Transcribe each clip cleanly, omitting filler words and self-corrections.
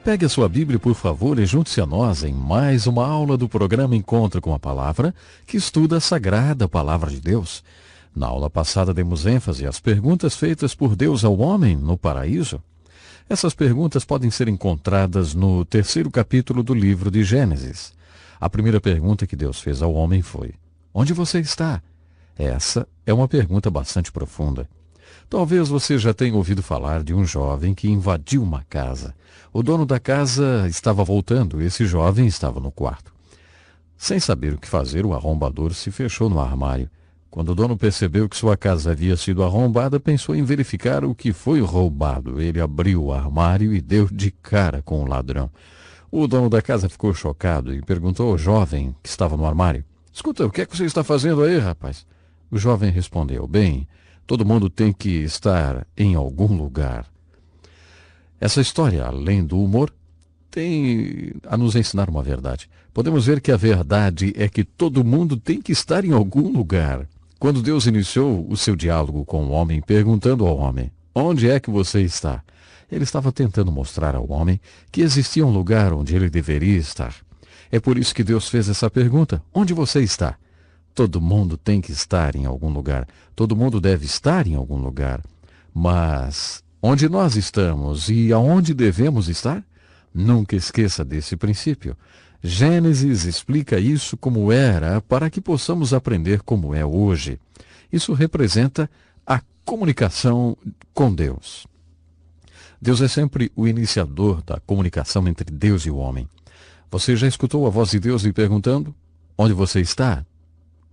Pegue a sua Bíblia, por favor, e junte-se a nós em mais uma aula do programa Encontro com a Palavra, que estuda a Sagrada Palavra de Deus. Na aula passada demos ênfase às perguntas feitas por Deus ao homem no paraíso. Essas perguntas podem ser encontradas no 3º capítulo do livro de Gênesis. A primeira pergunta que Deus fez ao homem foi: onde você está? Essa é uma pergunta bastante profunda. Talvez você já tenha ouvido falar de um jovem que invadiu uma casa. O dono da casa estava voltando e esse jovem estava no quarto. Sem saber o que fazer, o arrombador se fechou no armário. Quando o dono percebeu que sua casa havia sido arrombada, pensou em verificar o que foi roubado. Ele abriu o armário e deu de cara com o ladrão. O dono da casa ficou chocado e perguntou ao jovem que estava no armário: escuta, o que é que você está fazendo aí, rapaz? O jovem respondeu: bem, todo mundo tem que estar em algum lugar. Essa história, além do humor, tem a nos ensinar uma verdade. Podemos ver que a verdade é que todo mundo tem que estar em algum lugar. Quando Deus iniciou o seu diálogo com o homem, perguntando ao homem: onde é que você está? Ele estava tentando mostrar ao homem que existia um lugar onde ele deveria estar. É por isso que Deus fez essa pergunta: onde você está? Todo mundo tem que estar em algum lugar. Todo mundo deve estar em algum lugar. Mas onde nós estamos e aonde devemos estar? Nunca esqueça desse princípio. Gênesis explica isso como era para que possamos aprender como é hoje. Isso representa a comunicação com Deus. Deus é sempre o iniciador da comunicação entre Deus e o homem. Você já escutou a voz de Deus lhe perguntando: onde você está?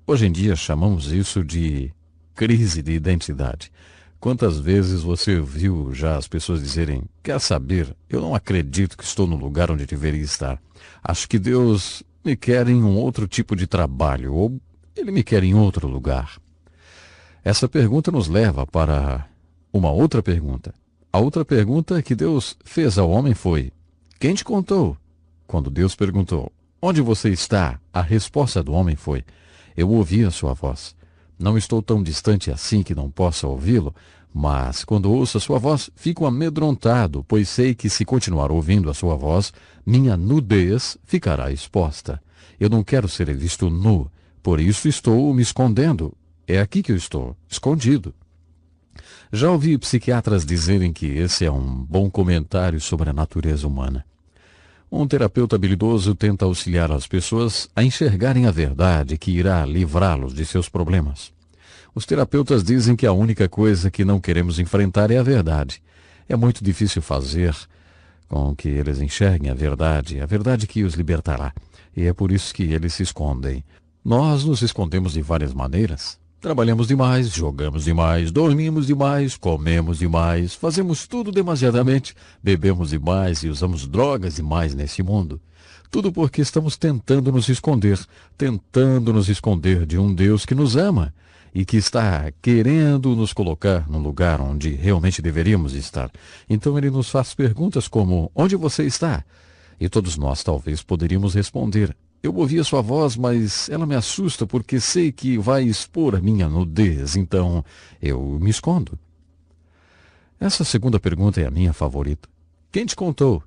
Hoje em dia chamamos isso de crise de identidade. Quantas vezes você viu já as pessoas dizerem: quer saber, eu não acredito que estou no lugar onde deveria estar. Acho que Deus me quer em um outro tipo de trabalho, ou Ele me quer em outro lugar. Essa pergunta nos leva para uma outra pergunta. A outra pergunta que Deus fez ao homem foi: quem te contou? Quando Deus perguntou: onde você está? A resposta do homem foi: eu ouvi a sua voz. Não estou tão distante assim que não possa ouvi-lo, mas quando ouço a sua voz, fico amedrontado, pois sei que se continuar ouvindo a sua voz, minha nudez ficará exposta. Eu não quero ser visto nu, por isso estou me escondendo. É aqui que eu estou, escondido. Já ouvi psiquiatras dizerem que esse é um bom comentário sobre a natureza humana. Um terapeuta habilidoso tenta auxiliar as pessoas a enxergarem a verdade que irá livrá-los de seus problemas. Os terapeutas dizem que a única coisa que não queremos enfrentar é a verdade. É muito difícil fazer com que eles enxerguem a verdade que os libertará. E é por isso que eles se escondem. Nós nos escondemos de várias maneiras. Trabalhamos demais, jogamos demais, dormimos demais, comemos demais, fazemos tudo demasiadamente, bebemos demais e usamos drogas demais nesse mundo. Tudo porque estamos tentando nos esconder de um Deus que nos ama e que está querendo nos colocar no lugar onde realmente deveríamos estar. Então ele nos faz perguntas como: onde você está? E todos nós talvez poderíamos responder: eu ouvi a sua voz, mas ela me assusta porque sei que vai expor a minha nudez, então eu me escondo. Essa segunda pergunta é a minha favorita. Quem te contou?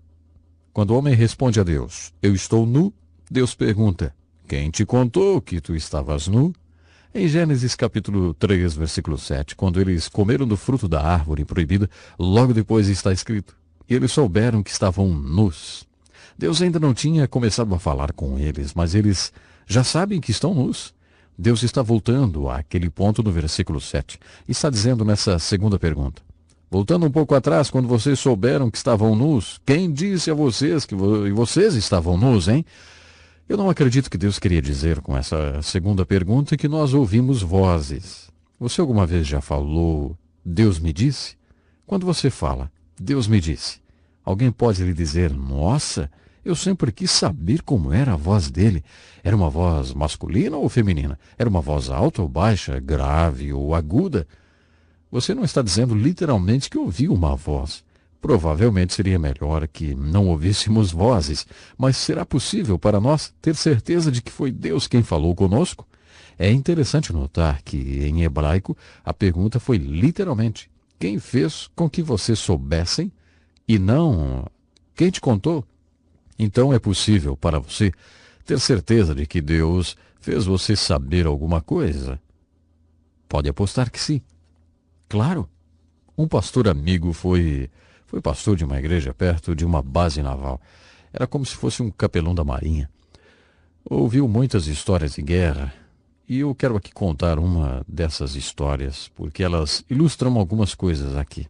Quando o homem responde a Deus: eu estou nu, Deus pergunta: quem te contou que tu estavas nu? Em Gênesis capítulo 3, versículo 7, quando eles comeram do fruto da árvore proibida, logo depois está escrito: e eles souberam que estavam nus. Deus ainda não tinha começado a falar com eles, mas eles já sabem que estão nus. Deus está voltando àquele ponto no versículo 7. E está dizendo nessa segunda pergunta: voltando um pouco atrás, quando vocês souberam que estavam nus, quem disse a vocês que vocês estavam nus, hein? Eu não acredito que Deus queria dizer com essa segunda pergunta que nós ouvimos vozes. Você alguma vez já falou: Deus me disse? Quando você fala: Deus me disse, alguém pode lhe dizer: nossa, eu sempre quis saber como era a voz dele. Era uma voz masculina ou feminina? Era uma voz alta ou baixa, grave ou aguda? Você não está dizendo literalmente que ouviu uma voz. Provavelmente seria melhor que não ouvíssemos vozes, mas será possível para nós ter certeza de que foi Deus quem falou conosco? É interessante notar que, em hebraico, a pergunta foi literalmente: quem fez com que vocês soubessem, e não Quem te contou? Então é possível para você ter certeza de que Deus fez você saber alguma coisa? Pode apostar que sim. Claro. Um pastor amigo foi pastor de uma igreja perto de uma base naval. Era como se fosse um capelão da marinha. Ouviu muitas histórias de guerra, e eu quero aqui contar uma dessas histórias, porque elas ilustram algumas coisas aqui.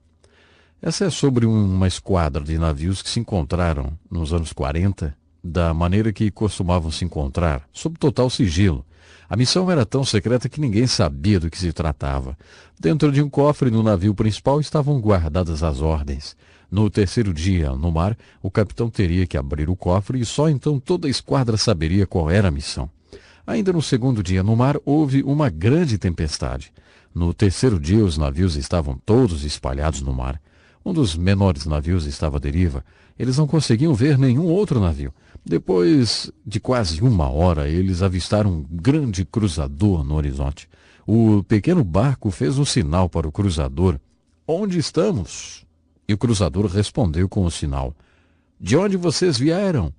Essa é sobre uma esquadra de navios que se encontraram nos anos 40, da maneira que costumavam se encontrar, sob total sigilo. A missão era tão secreta que ninguém sabia do que se tratava. Dentro de um cofre no navio principal estavam guardadas as ordens. No terceiro dia, no mar, o capitão teria que abrir o cofre e só então toda a esquadra saberia qual era a missão. Ainda no segundo dia no mar, houve uma grande tempestade. No terceiro dia, os navios estavam todos espalhados no mar. Um dos menores navios estava à deriva. Eles não conseguiam ver nenhum outro navio. Depois de quase uma hora, eles avistaram um grande cruzador no horizonte. O pequeno barco fez um sinal para o cruzador. Onde estamos? E o cruzador respondeu com o sinal. De onde vocês vieram?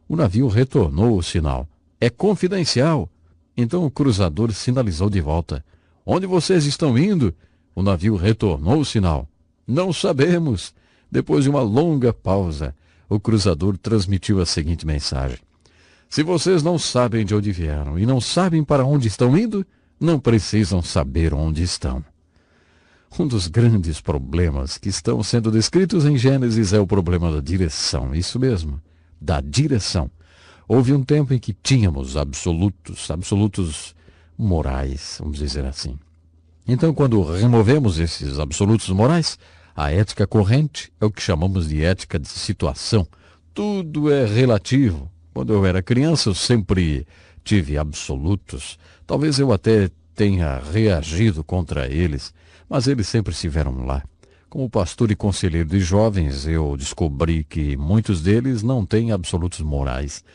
O navio retornou o sinal. É confidencial. Então o cruzador sinalizou de volta. Onde vocês estão indo? O navio retornou o sinal. Não sabemos. Depois de uma longa pausa, o cruzador transmitiu a seguinte mensagem. Se vocês não sabem de onde vieram e não sabem para onde estão indo, não precisam saber onde estão. Um dos grandes problemas que estão sendo descritos em Gênesis é o problema da direção. Isso mesmo, da direção. Houve um tempo em que tínhamos absolutos morais, vamos dizer assim. Então, quando removemos esses absolutos morais, a ética corrente é o que chamamos de ética de situação. Tudo é relativo. Quando eu era criança, eu sempre tive absolutos. Talvez eu até tenha reagido contra eles, mas eles sempre estiveram lá. Como pastor e conselheiro de jovens, eu descobri que muitos deles não têm absolutos morais.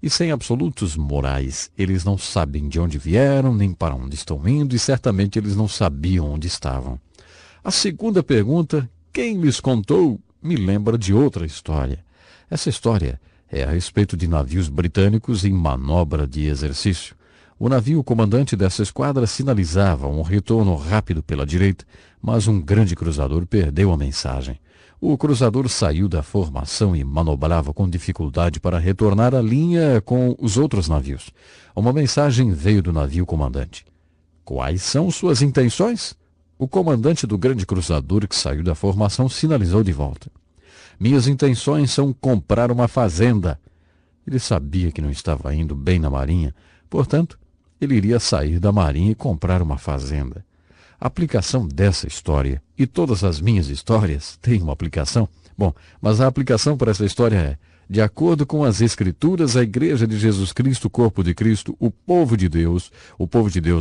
E sem absolutos morais, eles não sabem de onde vieram, nem para onde estão indo, e certamente eles não sabiam onde estavam. A segunda pergunta, quem lhes contou, me lembra de outra história. Essa história é a respeito de navios britânicos em manobra de exercício. O navio comandante dessa esquadra sinalizava um retorno rápido pela direita, mas um grande cruzador perdeu a mensagem. O cruzador saiu da formação e manobrava com dificuldade para retornar à linha com os outros navios. Uma mensagem veio do navio comandante. Quais são suas intenções? O comandante do grande cruzador que saiu da formação sinalizou de volta. Minhas intenções são comprar uma fazenda. Ele sabia que não estava indo bem na marinha, portanto, ele iria sair da marinha e comprar uma fazenda. A aplicação dessa história, e todas as minhas histórias têm uma aplicação. Bom, mas a aplicação para essa história é, de acordo com as Escrituras, a Igreja de Jesus Cristo, o corpo de Cristo, o povo de Deus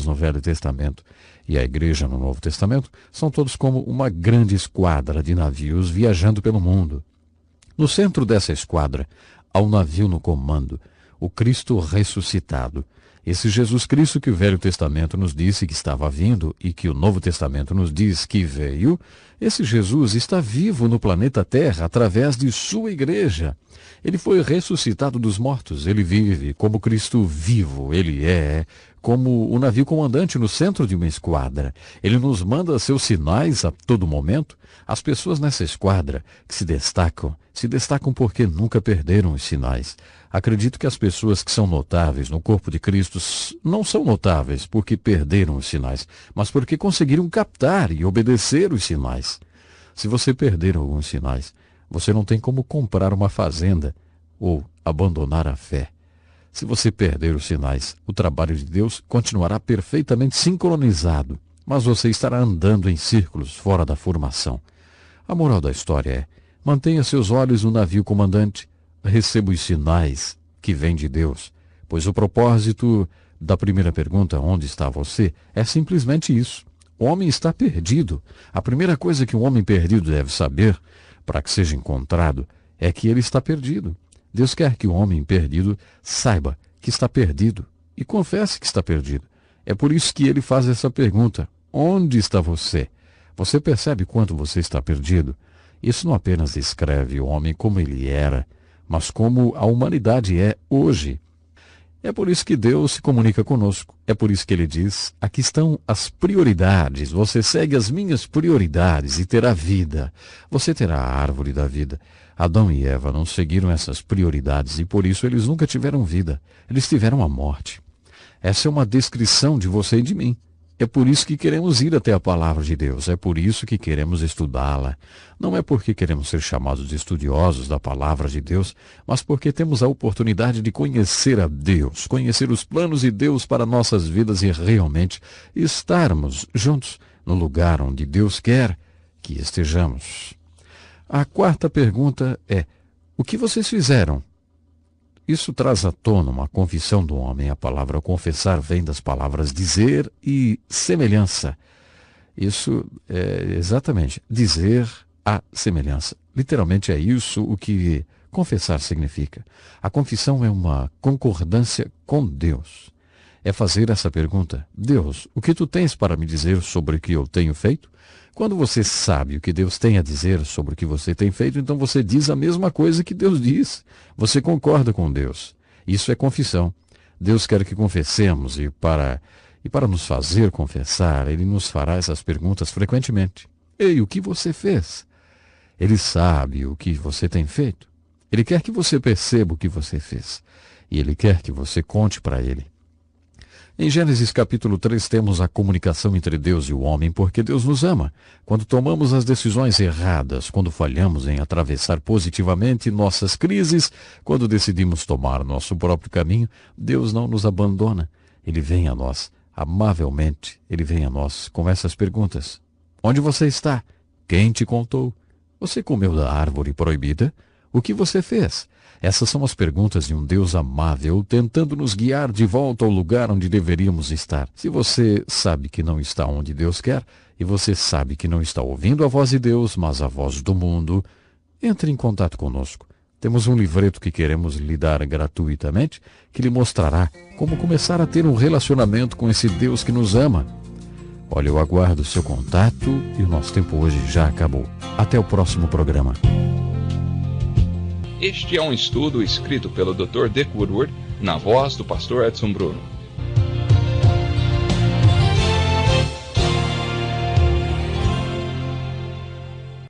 no Velho Testamento e a Igreja no Novo Testamento, são todos como uma grande esquadra de navios viajando pelo mundo. No centro dessa esquadra, há um navio no comando, o Cristo ressuscitado. Esse Jesus Cristo que o Velho Testamento nos disse que estava vindo e que o Novo Testamento nos diz que veio, esse Jesus está vivo no planeta Terra através de sua igreja. Ele foi ressuscitado dos mortos, ele vive como Cristo vivo, ele é como o navio comandante no centro de uma esquadra. Ele nos manda seus sinais a todo momento. As pessoas nessa esquadra que se destacam porque nunca perderam os sinais. Acredito que as pessoas que são notáveis no corpo de Cristo não são notáveis porque perderam os sinais, mas porque conseguiram captar e obedecer os sinais. Se você perder alguns sinais, você não tem como comprar uma fazenda ou abandonar a fé. Se você perder os sinais, o trabalho de Deus continuará perfeitamente sincronizado, mas você estará andando em círculos fora da formação. A moral da história é, mantenha seus olhos no navio comandante, receba os sinais que vêm de Deus, pois o propósito da primeira pergunta, onde está você, é simplesmente isso. O homem está perdido. A primeira coisa que um homem perdido deve saber, para que seja encontrado, é que ele está perdido. Deus quer que o homem perdido saiba que está perdido e confesse que está perdido. É por isso que ele faz essa pergunta. Onde está você? Você percebe quanto você está perdido? Isso não apenas descreve o homem como ele era, mas como a humanidade é hoje. É por isso que Deus se comunica conosco. É por isso que ele diz, aqui estão as prioridades. Você segue as minhas prioridades e terá vida. Você terá a árvore da vida. Adão e Eva não seguiram essas prioridades e por isso eles nunca tiveram vida. Eles tiveram a morte. Essa é uma descrição de você e de mim. É por isso que queremos ir até a palavra de Deus. É por isso que queremos estudá-la. Não é porque queremos ser chamados de estudiosos da palavra de Deus, mas porque temos a oportunidade de conhecer a Deus, conhecer os planos de Deus para nossas vidas e realmente estarmos juntos no lugar onde Deus quer que estejamos. A quarta pergunta é: o que vocês fizeram? Isso traz à tona uma confissão do homem. A palavra confessar vem das palavras dizer e semelhança. Isso é exatamente dizer a semelhança. Literalmente é isso o que confessar significa. A confissão é uma concordância com Deus. É fazer essa pergunta: Deus, o que tu tens para me dizer sobre o que eu tenho feito? Quando você sabe o que Deus tem a dizer sobre o que você tem feito, então você diz a mesma coisa que Deus diz. Você concorda com Deus. Isso é confissão. Deus quer que confessemos e para nos fazer confessar, Ele nos fará essas perguntas frequentemente. Ei, o que você fez? Ele sabe o que você tem feito. Ele quer que você perceba o que você fez. E Ele quer que você conte para Ele. Em Gênesis capítulo 3 temos a comunicação entre Deus e o homem, porque Deus nos ama. Quando tomamos as decisões erradas, quando falhamos em atravessar positivamente nossas crises, quando decidimos tomar nosso próprio caminho, Deus não nos abandona. Ele vem a nós, amavelmente, Ele vem a nós com essas perguntas. Onde você está? Quem te contou? Você comeu da árvore proibida? O que você fez? Essas são as perguntas de um Deus amável tentando nos guiar de volta ao lugar onde deveríamos estar. Se você sabe que não está onde Deus quer, e você sabe que não está ouvindo a voz de Deus, mas a voz do mundo, entre em contato conosco. Temos um livreto que queremos lhe dar gratuitamente, que lhe mostrará como começar a ter um relacionamento com esse Deus que nos ama. Olha, eu aguardo o seu contato e o nosso tempo hoje já acabou. Até o próximo programa. Este é um estudo escrito pelo Dr. Dick Woodward, na voz do pastor Edson Bruno.